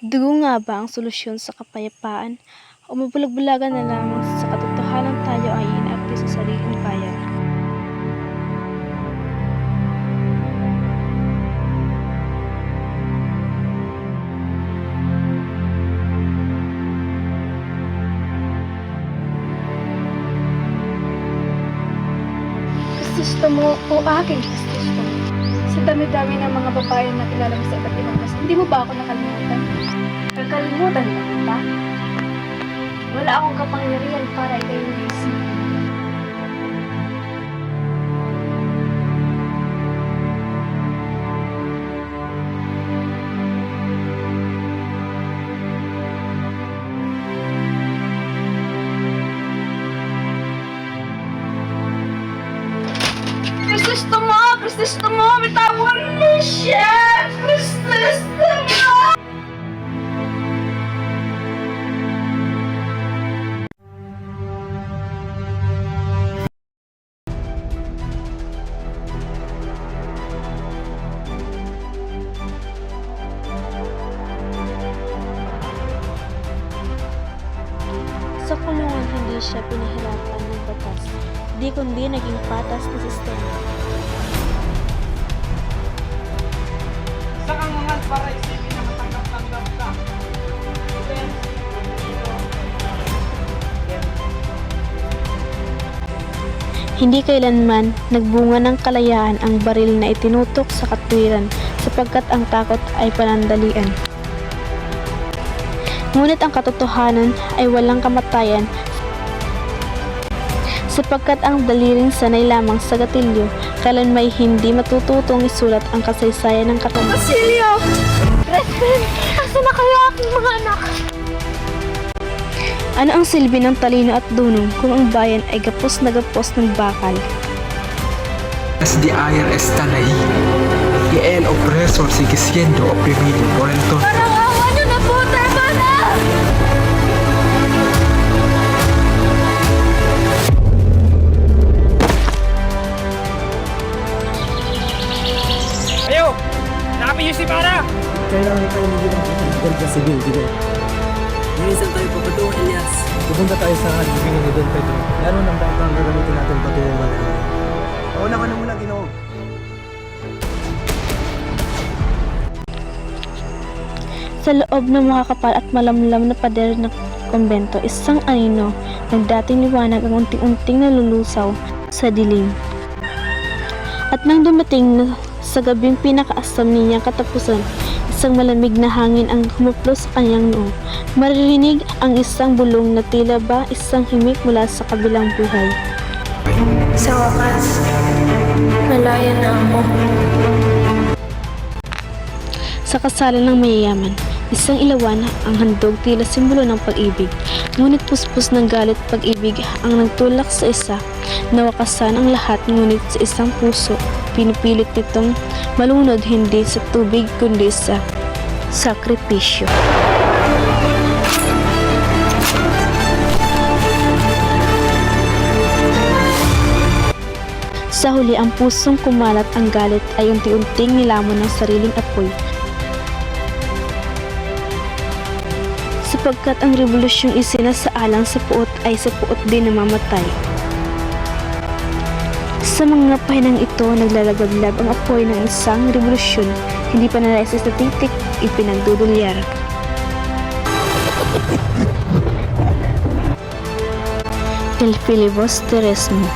Dugo nga ba ang solusyon sa kapayapaan o mabulag-bulagan na lamang sa katotohanan tayo ay inaakti sa sariling bayan? Gusto mo o aking gusto mo? Sa dami-dami ng mga babae na kilala mo sa iba't ibang mas, hindi mo ba ako nakalimutan? Kakalimutan mo ba? Wala akong kapangyarihan para ikay hindi isipin. Gusto mo, bitawan mo siya! Gusto mo! Sa kulungan hindi siya pinahirapan ng batas, di kundi naging patas na sistema. Sa kangungan para isipin na matanggap-tanggap ka. Hindi kailanman nagbunga ng kalayaan ang baril na itinutok sa katwiran sapagkat ang takot ay panandalian. Ngunit ang katotohanan ay walang kamatayan sapagkat ang daliring sanay lamang sa gatilyo, kailan may hindi matututong isulat ang kasaysayan ng katanan. Basilio! Respen! Asa na kayo aking mga anak? Ano ang silbi ng talino at dunong kung ang bayan ay gapos na gapos ng bakal? As the ayer está ahí, y el opresor sigue siendo oprimido por el tonto. Parang awa nyo na po! Tama na! Ayo! Hanapin niyo si Mara! Kailangan tayo ng ginawa. Sige. Minsan tayo papatungo, Elias. Pupunta tayo sa halibingin ni Don Pedro. Lalo ng bata ang gagamitin natin patungo man. Pauna ka na muna, Ginoo. Sa loob ng makakapal at malamlam na pader ng kumbento, isang anino ng dating liwanag ang unting-unting nalulusaw sa dilim. At nang dumating na sa gabing pinakaasam niyang katapusan, isang malamig na hangin ang humaplos sa kanyang noo. Maririnig ang isang bulong na tila ba isang himik mula sa kabilang buhay. Sa wakas, malaya na ako. Sa kasalan ng mayayaman, isang ilawan ang handog tila simbolo ng pag-ibig. Ngunit puspos ng galit at pag-ibig ang nagtulak sa isa. Nawakasan ang lahat ngunit sa isang puso. Pinipilit nitong malunod hindi sa tubig kundi sa sakripisyo. Sa huli, ang pusong kumalat ang galit ay unti-unting nilamon ng sariling apoy. Sapagkat ang revolusyong isinasaalang sa puot ay sa puot din namamatay. Sa mga pahinang ito, naglalagablab ang apoy ng isang revolusyon, hindi pa nalaisa sa titik, ipinagdudulyar. El filibusterismo.